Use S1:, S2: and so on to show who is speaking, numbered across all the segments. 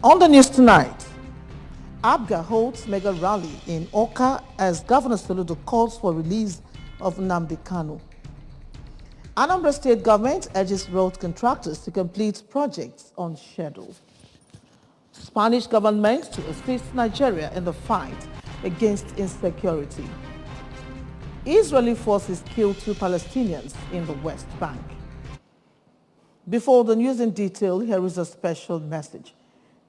S1: On the news tonight, APGA holds mega rally in Awka as Governor Soludo calls for release of Nnamdi Kanu. Anambra State government urges road contractors to complete projects on schedule. Spanish government to assist Nigeria in the fight against insecurity. Israeli forces kill 2 Palestinians in the West Bank. Before the news in detail, here is a special message.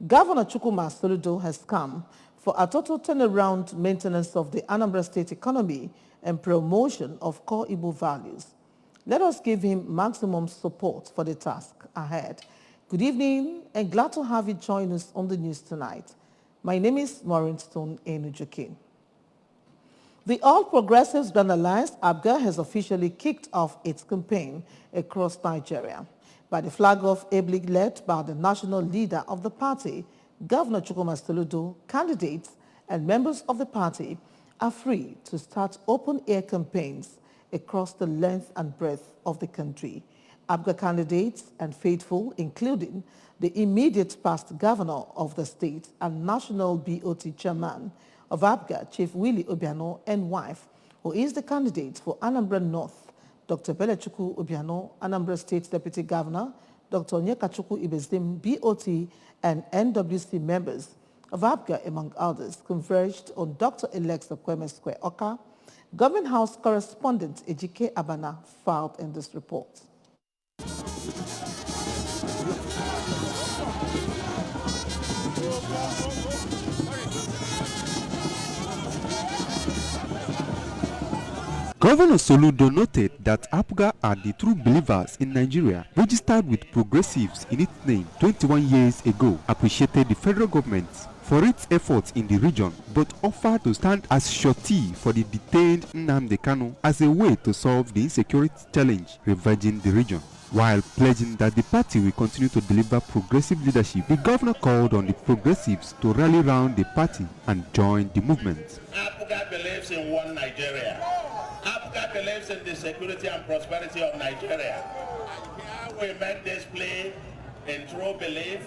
S1: Governor Chukwuma Soludo has come for a total turnaround maintenance of the Anambra State economy and promotion of core Igbo values. Let us give him maximum support for the task ahead. Good evening and glad to have you join us on the news tonight. My name is Maureen Stone Enujokin. The All Progressives Grand Alliance, APGA, has officially kicked off its campaign across Nigeria. By the flag off ably led by the national leader of the party, Governor Chukwuma Soludo, candidates and members of the party are free to start open-air campaigns across the length and breadth of the country. APGA candidates and faithful, including the immediate past governor of the state and national BOT chairman of APGA, Chief Willie Obiano, and wife, who is the candidate for Anambra North, Dr. Belechukwu Obiano, Anambra State Deputy Governor, Dr. Onyekachukwu Ibezim, BOT, and NWC members of APGA, among others, converged on Dr. Alex Okweme Square, Awka. Government House correspondent Ejike Abana filed in this report.
S2: Governor Soludo noted that APGA are the true believers in Nigeria, registered with progressives in its name 21 years ago, appreciated the federal government for its efforts in the region, but offered to stand as surety for the detained Nnamdi Kanu as a way to solve the insecurity challenge ravaging the region. While pledging that the party will continue to deliver progressive leadership, the governor called on the progressives to rally round the party and join the movement.
S3: APGA believes in one Nigeria. APGA believes in the security and prosperity of Nigeria. And here we make this plea in true belief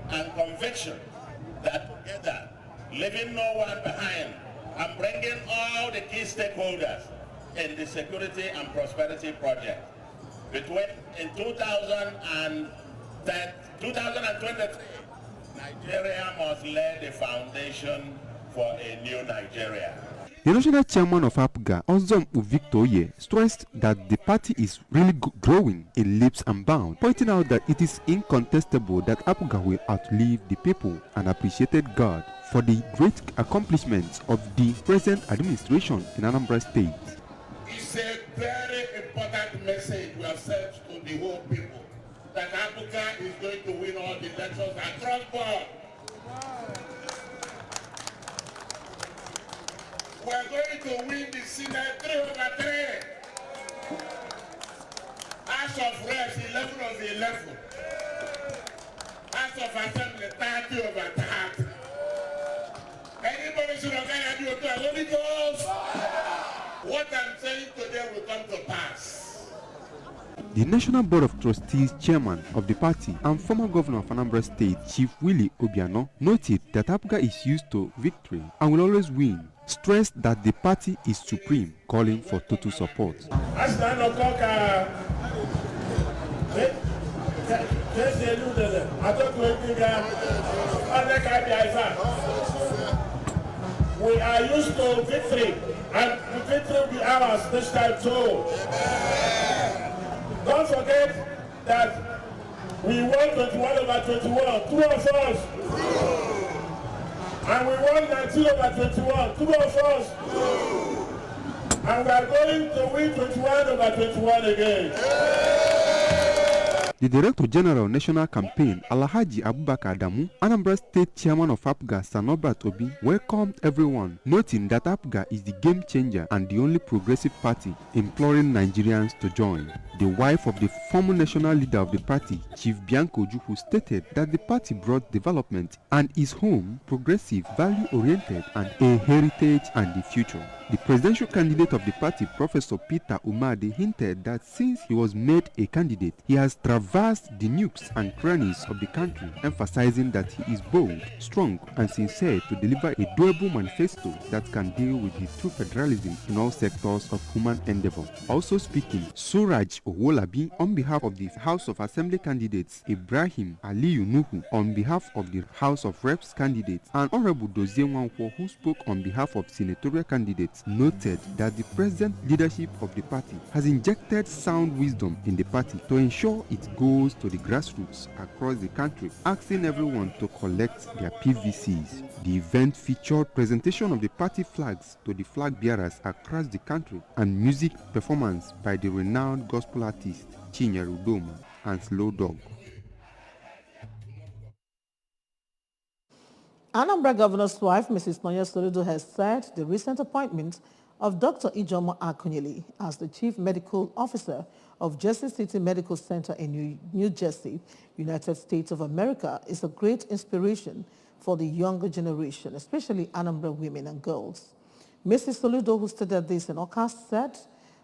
S3: and conviction that together, leaving no one behind and bringing all the key stakeholders in the security and prosperity project. In 2023, Nigeria must lay the foundation for a new Nigeria.
S2: The national chairman of APGA, Ozom Uvictoye, stressed that the party is really growing in leaps and bounds, pointing out that it is incontestable that APGA will outlive the people, and appreciated God for the great accomplishments of the present administration in Anambra State.
S3: It's a very important message we have sent to the whole people, that APGA is going to win all the elections across board. We are going to win the Senate 3/3. House of Reps 11/11. House of Assembly 30/30. Anybody should have do to Holy Ghost. What I'm saying today will come to pass.
S2: The National Board of Trustees chairman of the party and former governor of Anambra State, Chief Willie Obiano, noted that APGA is used to victory and will always win, stressed that the party is supreme, calling for total support.
S3: We are used to victory, and victory will be ours this time too. Don't forget that we won 21/21, 2 of us. And we won 19/21, 2 of us. And we are going to win 21/21 again.
S2: The Director General National Campaign, Alhaji Abubakar Adamu, Anambra State Chairman of APGA, Sanobat Obi, welcomed everyone, noting that APGA is the game changer and the only progressive party, imploring Nigerians to join. The wife of the former national leader of the party, Chief Bianco Ojukwu, stated that the party brought development and is home, progressive, value-oriented, and a heritage and the future. The presidential candidate of the party, Professor Peter Umade, hinted that since he was made a candidate, he has traversed the nooks and crannies of the country, emphasizing that he is bold, strong, and sincere to deliver a doable manifesto that can deal with the true federalism in all sectors of human endeavor. Also speaking, Suraj Owolabi, on behalf of the House of Assembly candidates, Ibrahim Aliyu Nuhu, on behalf of the House of Reps candidates, and Honorable Dozie Nwankwo, who spoke on behalf of senatorial candidates, noted that the present leadership of the party has injected sound wisdom in the party to ensure it goes to the grassroots across the country, asking everyone to collect their PVCs. The event featured presentation of the party flags to the flag bearers across the country and music performance by the renowned gospel artist Chinyere Udoma and Slow Dog.
S1: Anambra Governor's wife, Mrs. Nonya Soludo, has said the recent appointment of Dr. Ijoma Akunyili as the Chief Medical Officer of Jersey City Medical Center in New Jersey, United States of America, is a great inspiration for the younger generation, especially Anambra women and girls. Mrs. Soludo, who stated this in Awka, said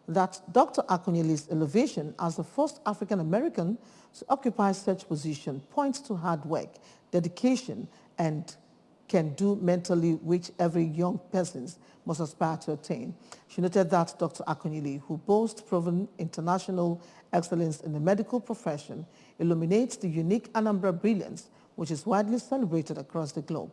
S1: that Dr. Akunyili's elevation as the first African-American to occupy such position points to hard work, dedication, and can do mentally, which every young person must aspire to attain. She noted that Dr. Akunyili, who boasts proven international excellence in the medical profession, illuminates the unique Anambra brilliance, which is widely celebrated across the globe.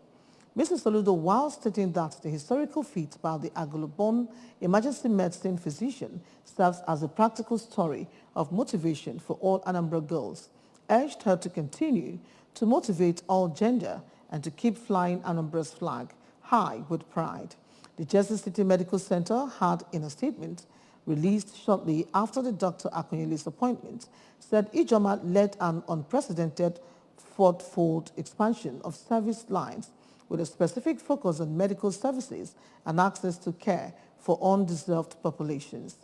S1: Mrs. Soludo, while stating that the historical feat by the Agolobon emergency medicine physician serves as a practical story of motivation for all Anambra girls, urged her to continue to motivate all gender and to keep flying Anambra's flag high with pride. The Jersey City Medical Center had, in a statement released shortly after the Dr. Akunyili's appointment, said Ijoma led an unprecedented fourfold expansion of service lines with a specific focus on medical services and access to care for undeserved populations.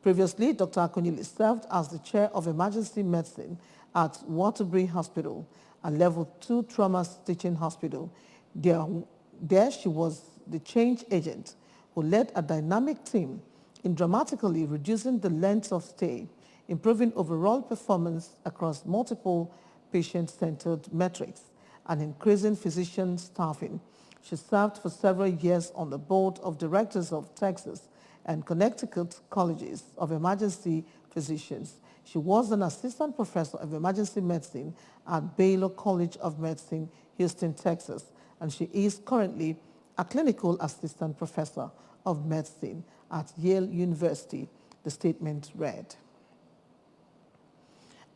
S1: Previously, Dr. Akunyili served as the chair of emergency medicine at Waterbury Hospital, a level 2 trauma teaching hospital. There she was the change agent who led a dynamic team in dramatically reducing the length of stay, improving overall performance across multiple patient-centered metrics, and increasing physician staffing. She served for several years on the board of directors of Texas and Connecticut Colleges of Emergency Physicians. She was an assistant professor of emergency medicine at Baylor College of Medicine, Houston, Texas, and she is currently a clinical assistant professor of medicine at Yale University, the statement read.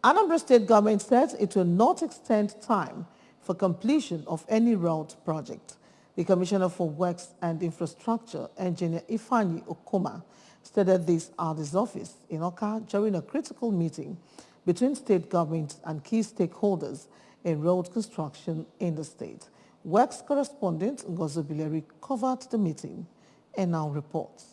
S1: Anambra State government says it will not extend time for completion of any road project. The Commissioner for Works and Infrastructure, Engineer Ifeanyi Okoma, stated this at his office in Awka during a critical meeting between state governments and key stakeholders in road construction in the state. Works correspondent Ngozi Bileri covered the meeting and now reports.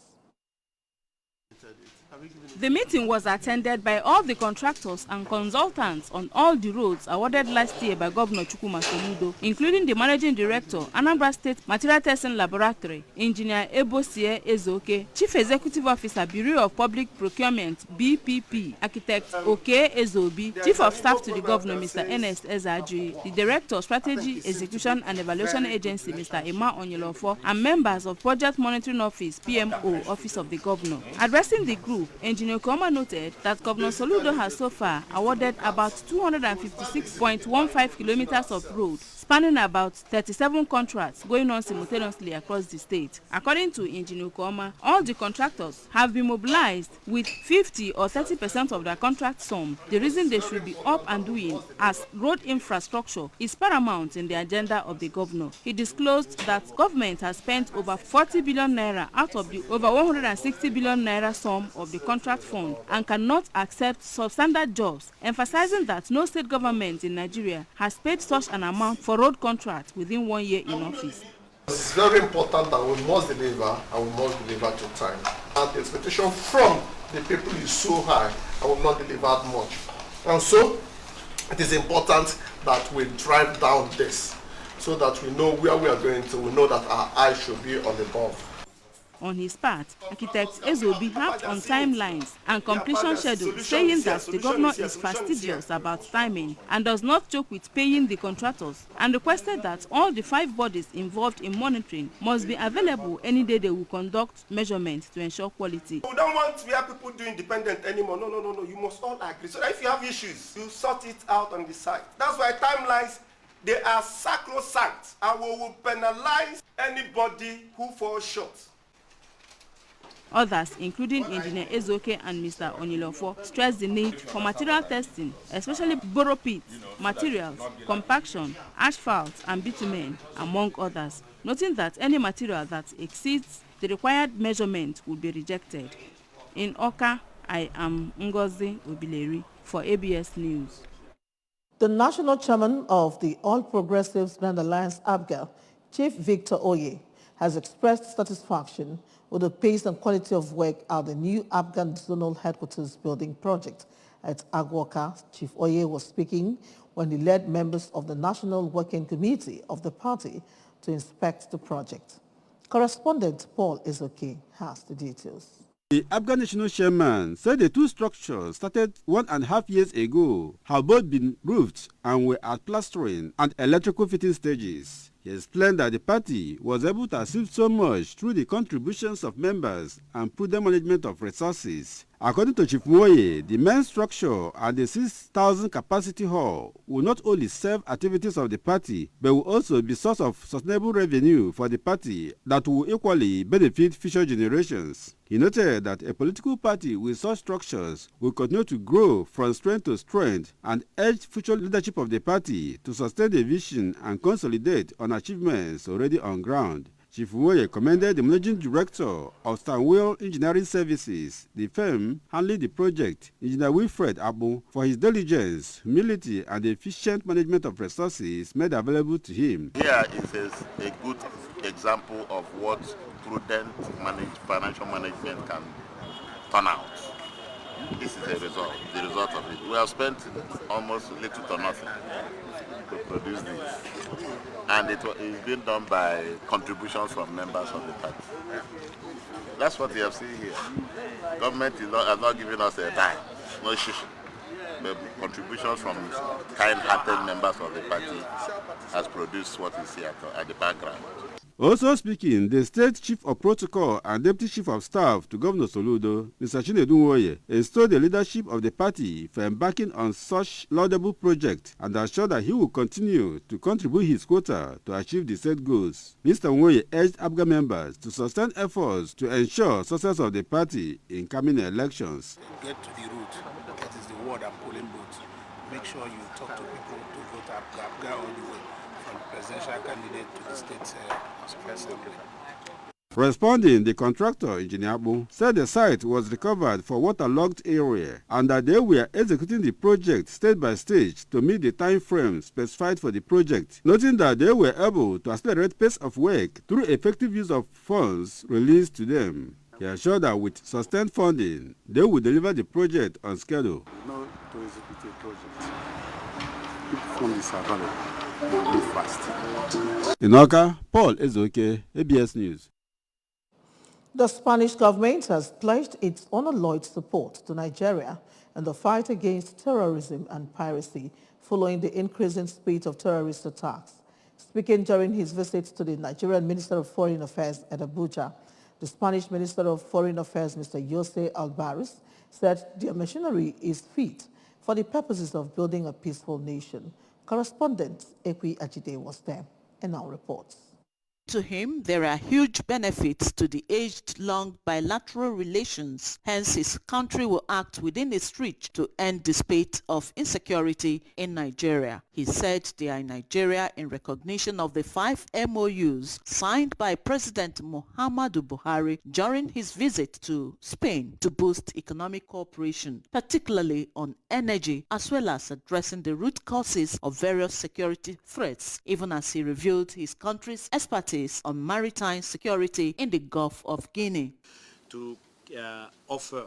S4: The meeting was attended by all the contractors and consultants on all the roads awarded last year by Governor Chukwuma Soludo, including the Managing Director, Anambra State Material Testing Laboratory, Engineer Ebosie Ezoke, Chief Executive Officer, Bureau of Public Procurement, BPP, Architect Oke Ezobi, Chief of Staff to the Governor, Mr. Ernest Ezaji, the Director, Strategy, Execution and Evaluation Agency, Mr. Emma Onyelofo, and members of Project Monitoring Office, PMO, Office of the Governor. Addressing the group, Engineer Okoma noted that Governor Soludo has so far awarded about 256.15 kilometers of road, spanning about 37 contracts going on simultaneously across the state. According to Engineer Okoma, all the contractors have been mobilized with 50 or 30% of their contract sum. The reason they should be up and doing, as road infrastructure is paramount in the agenda of the governor. He disclosed that government has spent over 40 billion naira out of the over 160 billion naira sum of the contract fund and cannot accept substandard jobs, emphasizing that no state government in Nigeria has paid such an amount for road contracts within 1 year in office.
S5: It's very important that we must deliver and we must deliver to time. And the expectation from the people is so high and we will not deliver much. And so it is important that we drive down this so that we know where we are going to. We know that our eyes should be on the ball.
S4: On his part, architect Ezobi harped on timelines and completion schedules, saying that the governor is fastidious about timing and does not joke with paying the contractors, and requested that all the 5 bodies involved in monitoring must be available any day they will conduct measurements to ensure quality.
S6: We don't want where people do independent anymore. No. You must all agree. So that if you have issues, you sort it out on the site. That's why timelines, they are sacrosanct, and we will penalize anybody who falls short.
S4: Others, including Engineer Ezoke and Mr. Onilofo, stressed the need for material testing, especially borrow pits, materials, compaction, asphalt, and bitumen, among others, noting that any material that exceeds the required measurement will be rejected. In Oka, I am Ngozi Obileri for ABS News.
S1: The national chairman of the All Progressives Grand Alliance, APGA, Chief Victor Oye, has expressed satisfaction with the pace and quality of work at the new APGA Zonal Headquarters building project at Agwoka. Chief Oye was speaking when he led members of the National Working Committee of the party to inspect the project. Correspondent Paul Ezoke has the details.
S7: The Afghan National Chairman said the 2 structures started 1.5 years ago have both been roofed and were at plastering and electrical fitting stages. He explained that the party was able to achieve so much through the contributions of members and prudent management of resources. According to Chief Moye, the main structure and the 6,000 capacity hall will not only serve activities of the party, but will also be source of sustainable revenue for the party that will equally benefit future generations. He noted that a political party with such structures will continue to grow from strength to strength and urged future leadership of the party to sustain the vision and consolidate on achievements already on ground. Chief Moye commended the managing director of Stanwell Engineering Services, the firm handling the project, Engineer Wilfred Abu, for his diligence, humility, and the efficient management of resources made available to him.
S8: Here is a good example of what prudent financial management can turn out. This is the result of it. We have spent almost little to nothing to produce this. And it's been done by contributions from members of the party. That's what you have seen here. Government has not given us a dime, no shish. The contributions from kind-hearted members of the party has produced what you see at the background.
S7: Also speaking, the State Chief of Protocol and Deputy Chief of Staff to Governor Soludo, Mr. Chinedu Nwoye, extolled the leadership of the party for embarking on such laudable project and assured that he will continue to contribute his quota to achieve the set goals. Mr. Nwoye urged APGA members to sustain efforts to ensure success of the party in coming elections.
S9: Get to the root, that is the word and polling booth. Make sure you talk to people to vote APGA all the way, from presidential candidate to the state House of Assembly.
S7: Responding, the contractor, Engineer Abu, said the site was recovered for waterlogged area and that they were executing the project stage by stage to meet the time frame specified for the project, noting that they were able to accelerate pace of work through effective use of funds released to them. He assured that with sustained funding, they will deliver the project on schedule.
S9: No, to execute a project. If funds are available, we'll move fast.
S7: In Oka, Paul Ezoke, ABS News.
S1: The Spanish government has pledged its unalloyed support to Nigeria in the fight against terrorism and piracy following the increasing spate of terrorist attacks. Speaking during his visit to the Nigerian Minister of Foreign Affairs at Abuja, the Spanish Minister of Foreign Affairs, Mr. Jose Alvarez, said their machinery is fit for the purposes of building a peaceful nation. Correspondent Ekwi Ajide was there and now reports.
S10: To him, there are huge benefits to the age-long bilateral relations. Hence, his country will act within its reach to end the spate of insecurity in Nigeria. He said they are in Nigeria in recognition of the 5 MOUs signed by President Muhammadu Buhari during his visit to Spain to boost economic cooperation, particularly on energy, as well as addressing the root causes of various security threats, even as he revealed his country's expertise on maritime security in the Gulf of Guinea.
S11: To offer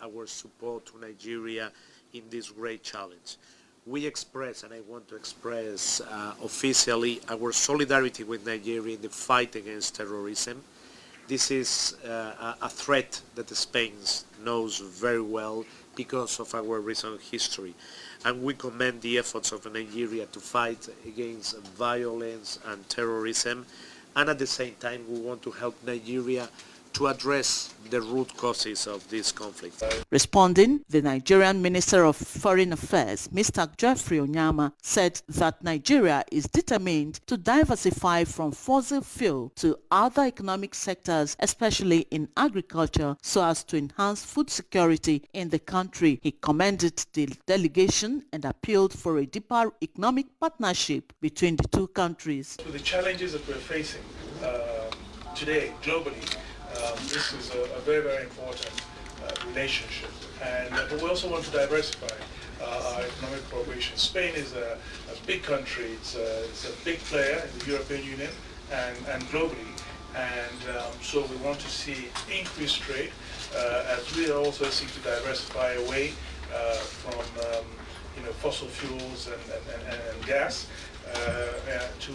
S11: our support to Nigeria in this great challenge. We express, and I want to express officially, our solidarity with Nigeria in the fight against terrorism. This is a threat that Spain knows very well because of our recent history. And we commend the efforts of Nigeria to fight against violence and terrorism. And at the same time, we want to help Nigeria to address the root causes of this conflict.
S10: Responding, the Nigerian Minister of Foreign Affairs, Mr. Geoffrey Onyama, said that Nigeria is determined to diversify from fossil fuel to other economic sectors, especially in agriculture, so as to enhance food security in the country. He commended the delegation and appealed for a deeper economic partnership between the two countries.
S9: With the challenges that we're facing today globally, this is a very, very important relationship, but we also want to diversify our economic cooperation. Spain is a big country, it's a big player in the European Union and globally, and so we want to see increased trade as we also seek to diversify away from fossil fuels and gas to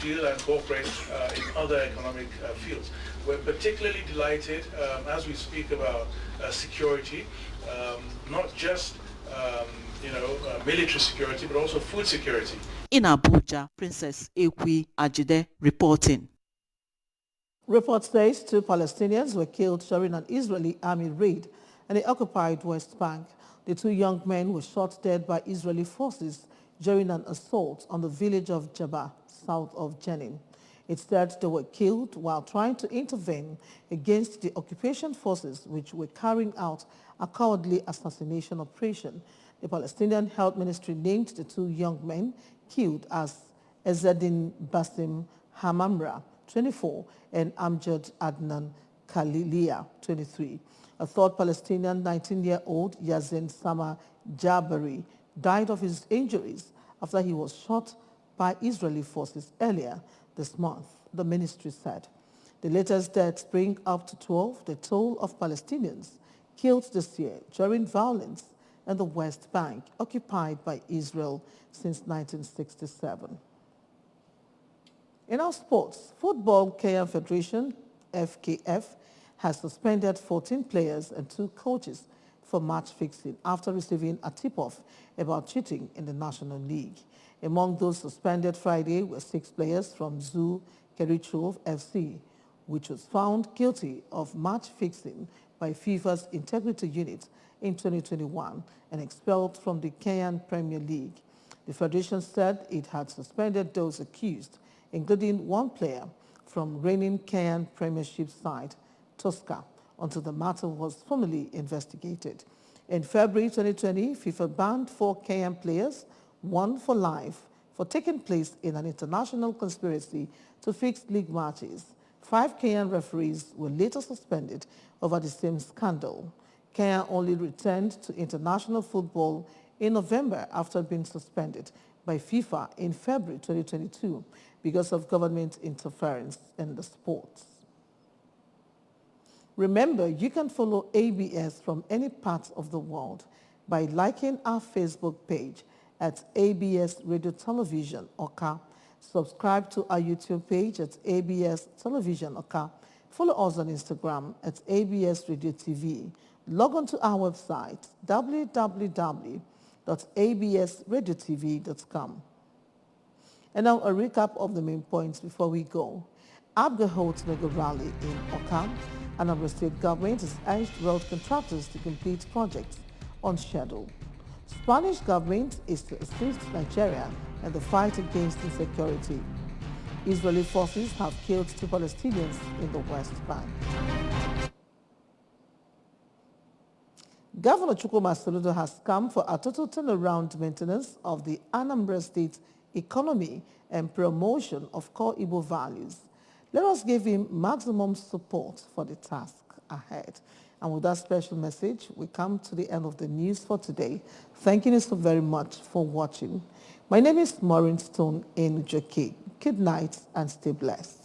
S9: deal and cooperate in other economic fields. We're particularly delighted as we speak about security, not just military security, but also food security.
S10: In Abuja, Princess Ekwi Ajide reporting.
S1: Report says 2 Palestinians were killed during an Israeli army raid in the occupied West Bank. The 2 young men were shot dead by Israeli forces during an assault on the village of Jabba, south of Jenin. It said they were killed while trying to intervene against the occupation forces which were carrying out a cowardly assassination operation. The Palestinian Health Ministry named the 2 young men killed as Ezzedin Basim Hamamra, 24, and Amjad Adnan Khalilia, 23. A third Palestinian 19-year-old, Yazin Sama Jabari, died of his injuries after he was shot by Israeli forces earlier this month, the ministry said. The latest deaths bring up to 12 the toll of Palestinians killed this year during violence in the West Bank, occupied by Israel since 1967. In our sports, Football Kenya Federation, FKF, has suspended 14 players and 2 coaches for match fixing after receiving a tip-off about cheating in the National League. Among those suspended Friday were 6 players from Zoo Kericho FC, which was found guilty of match fixing by FIFA's Integrity Unit in 2021 and expelled from the Kenyan Premier League. The federation said it had suspended those accused, including 1 player from reigning Kenyan Premiership side, Tusker, until the matter was formally investigated. In February 2020, FIFA banned 4 Kenyan players, 1 for life, for taking place in an international conspiracy to fix league matches. 5 Kenyan referees were later suspended over the same scandal. Kenya only returned to international football in November after being suspended by FIFA in February 2022 because of government interference in the sport. Remember, you can follow ABS from any part of the world by liking our Facebook page at ABS Radio Television Oka. Subscribe to our YouTube page at ABS Television Oka. Follow us on Instagram at ABS Radio TV. Log on to our website www.absradiotv.com. And now a recap of the main points before we go. APGA holds mega rally in Oka. Anambra State government has urged road contractors to complete projects on schedule. Spanish government is to assist Nigeria in the fight against insecurity. Israeli forces have killed 2 Palestinians in the West Bank. Governor Chukwuma Soludo has come for a total turnaround maintenance of the Anambra State economy and promotion of core Igbo values. Let us give him maximum support for the task ahead. And with that special message, we come to the end of the news for today. Thank you so very much for watching. My name is Maureen Stone in Jockey. Good night and stay blessed.